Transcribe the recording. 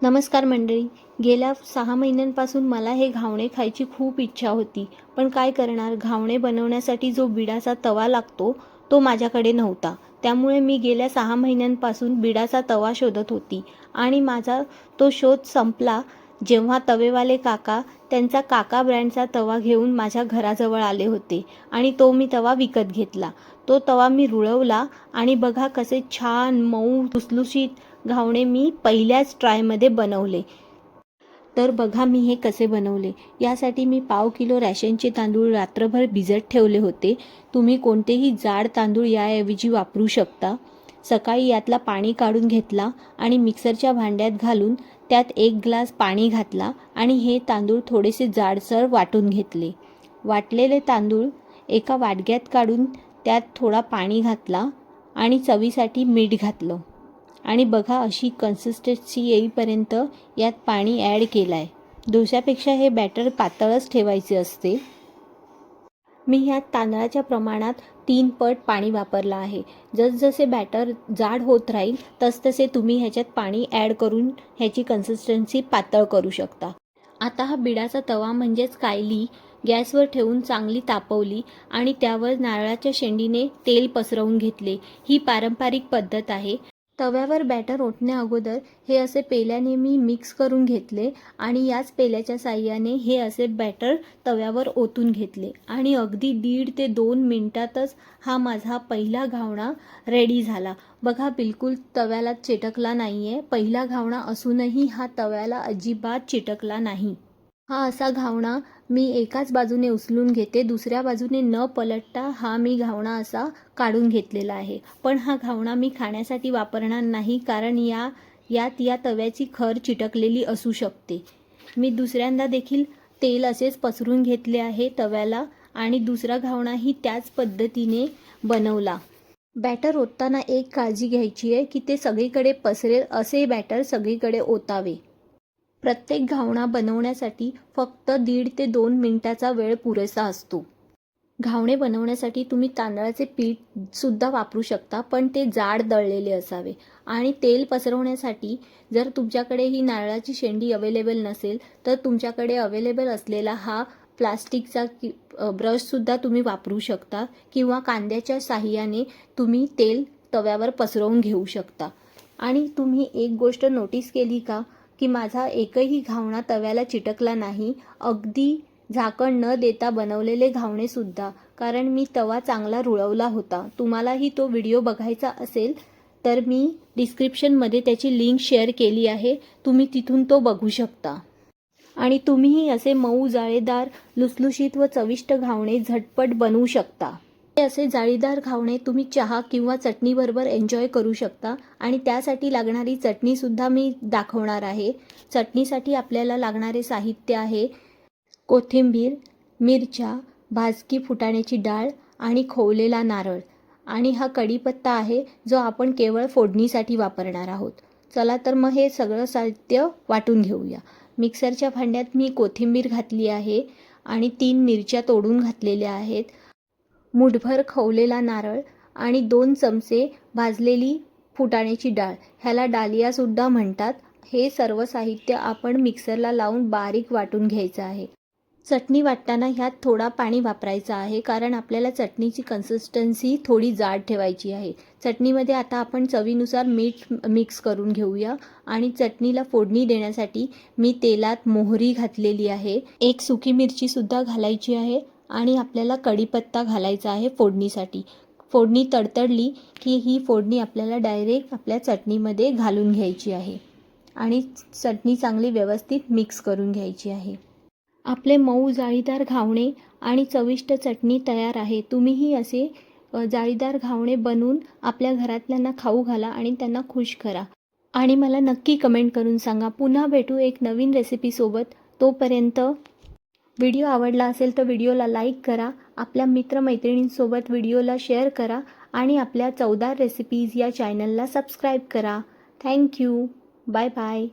नमस्कार मंडळी. गेल्या 6 महिन्यांपासून मला हे घावणे खायची खूप इच्छा होती. पण काय करणार, घावणे बनवण्यासाठी जो बिडाचा तवा लागतो तो माझ्याकडे नव्हता. त्यामुळे मी गेल्या 6 महिन्यांपासून बिडाचा तवा शोधत होती आणि माझा तो शोध संपला जेव्हा तवेवाले काका त्यांचा काका ब्रँडचा तवा घेऊन माझ्या घराजवळ आले होते आणि तो मी तवा विकत घेतला. तो तवा मी रुळवला आणि बघा कसे छान मऊ लुसलुशीत घावणे मी पहिल्याच ट्रायमध्ये बनवले. तर बघा मी हे कसे बनवले. यासाठी मी 1/2 किलो रॅशनचे तांदूळ रात्रभर भिजत ठेवले होते. तुम्ही कोणतेही जाड तांदूळ याऐवजी वापरू शकता. सकाळी यातला पाणी काढून घेतला आणि मिक्सरच्या भांड्यात घालून त्यात 1 ग्लास पाणी घातला आणि हे तांदूळ थोडेसे जाडसर वाटून घेतले. वाटलेले तांदूळ एका वाटग्यात काढून त्यात थोडा पाणी घातला आणि चवीसाठी मीठ घातलं आणि बघा अशी कन्सिस्टन्सी येईपर्यंत यात पाणी ॲड केलं आहे. डोस्यापेक्षा हे बॅटर पातळच ठेवायचे असते. मी ह्यात तांदळाच्या प्रमाणात 3 पट पाणी वापरलं आहे. जसजसे बॅटर जाड होत राहील तसतसे तुम्ही ह्याच्यात पाणी ॲड करून ह्याची कन्सिस्टन्सी पातळ करू शकता. आता हा बिडाचा तवा म्हणजेच कायली गॅसवर ठेवून चांगली तापवली आणि त्यावर नारळाच्या शेंडीने तेल पसरवून घेतले. ही पारंपरिक पद्धत आहे. तव्यावर बॅटर ओतण्या अगोदर हे असे पेल्याने मी मिक्स करून घेतले आणि याच पेल्याच्या साहाय्याने हे असे बॅटर तव्यावर ओतून घेतले आणि अगदी 1.5 ते 2 मिनिटातच हा माझा पहिला घावणा रेडी झाला. बघा बिलकुल तव्याला चिटकला नाही आहे. पहिला घावणा असूनही हा तव्याला अजिबात चिटकला नाही. हा असा घावणा मी एकाच बाजूने उचलून घेते, दुसऱ्या बाजूने न पलटता हा मी घावणा असा काढून घेतलेला आहे. पण हा घावणा मी खाण्यासाठी वापरणार नाही कारण यात या तव्याची खर चिटकलेली असू शकते. मी दुसऱ्यांदा देखील तेल असेच पसरून घेतले आहे तव्याला आणि दुसरा घावणाही त्याच पद्धतीने बनवला. बॅटर ओतताना एक काळजी घ्यायची आहे की ते सगळीकडे पसरेल असे बॅटर सगळीकडे ओतावे. प्रत्येक घावणा बनवण्यासाठी फक्त 1.5 ते 2 मिनिटाचा वेळ पुरेसा असतो. घावणे बनवण्यासाठी तुम्ही तांदळाचे पीठ सुद्धा वापरू शकता, पण ते जाड दळलेले असावे. आणि तेल पसरवण्यासाठी जर तुमच्याकडे ही नारळाची शेंडी अवेलेबल नसेल तर तुमच्याकडे अवेलेबल असलेला हा प्लास्टिकचा ब्रशसुद्धा तुम्ही वापरू शकता किंवा कांद्याच्या साहाय्याने तुम्ही तेल तव्यावर पसरवून घेऊ शकता. आणि तुम्ही एक गोष्ट नोटीस केली का की माझा एकही घावणा तव्याला चिटकला नाही. अगदी झाकण न देता बनवलेले घावणे सुद्धा, कारण मी तवा चांगला रुळवला होता. तुम्हालाही तो व्हिडिओ बघायचा असेल तर मी डिस्क्रिप्शनमध्ये त्याची लिंक शेअर केली आहे. तुम्ही तिथून तो बघू शकता. आणि तुम्हीही असे मऊ जाळीदार लुसलुशीत व चविष्ट घावणे झटपट बनवू शकता. हे असे जाळीदार घावणे तुम्ही चहा किंवा चटणीबरोबर एन्जॉय करू शकता. आणि त्यासाठी लागणारी चटणीसुद्धा मी दाखवणार आहे. चटणीसाठी आपल्याला लागणारे साहित्य आहे कोथिंबीर, मिरच्या, भाजकी फुटाण्याची डाळ आणि खोवलेला नारळ. आणि हा कढीपत्ता आहे जो आपण केवळ फोडणीसाठी वापरणार आहोत. चला तर मग हे सगळं साहित्य वाटून घेऊया. मिक्सरच्या भांड्यात मी कोथिंबीर घातली आहे आणि 3 मिरच्या तोडून घातलेल्या आहेत. मुठभर खवलेला नारळ आणि 2 चमचे भाजलेली फुटाण्याची डाळ, ह्याला डालियासुद्धा म्हणतात. हे सर्व साहित्य आपण मिक्सरला लावून बारीक वाटून घ्यायचं आहे. चटणी वाटताना ह्यात थोडा पाणी वापरायचं आहे कारण आपल्याला चटणीची कन्सिस्टन्सी थोडी जाड ठेवायची आहे. चटणीमध्ये आता आपण चवीनुसार मीठ मिक्स करून घेऊया. आणि चटणीला फोडणी देण्यासाठी मी तेलात मोहरी घातलेली आहे. 1 सुकी मिरचीसुद्धा घालायची आहे आणि आपल्याला कढीपत्ता घालायचा आहे फोडणीसाठी. फोडणी तडतडली की ही फोडणी आपल्याला डायरेक्ट आपल्या चटणीमध्ये घालून घ्यायची आहे आणि चटणी चांगली व्यवस्थित मिक्स करून घ्यायची आहे. आपले मऊ जाळीदार घावणे आणि चविष्ट चटणी तयार आहे. तुम्हीही असे जाळीदार घावणे बनवून आपल्या घरातल्यांना खाऊ घाला आणि त्यांना खुश करा. आणि मला नक्की कमेंट करून सांगा. पुन्हा भेटू एक नवीन रेसिपीसोबत. तोपर्यंत व्हिडिओ आवडला असेल तर व्हिडिओला लाईक करा, आपल्या मित्रमैत्रिणींसोबत व्हिडिओला शेअर करा आणि आपल्या चवदार रेसिपीज या चॅनलला सबस्क्राईब करा. थँक्यू. Bye bye.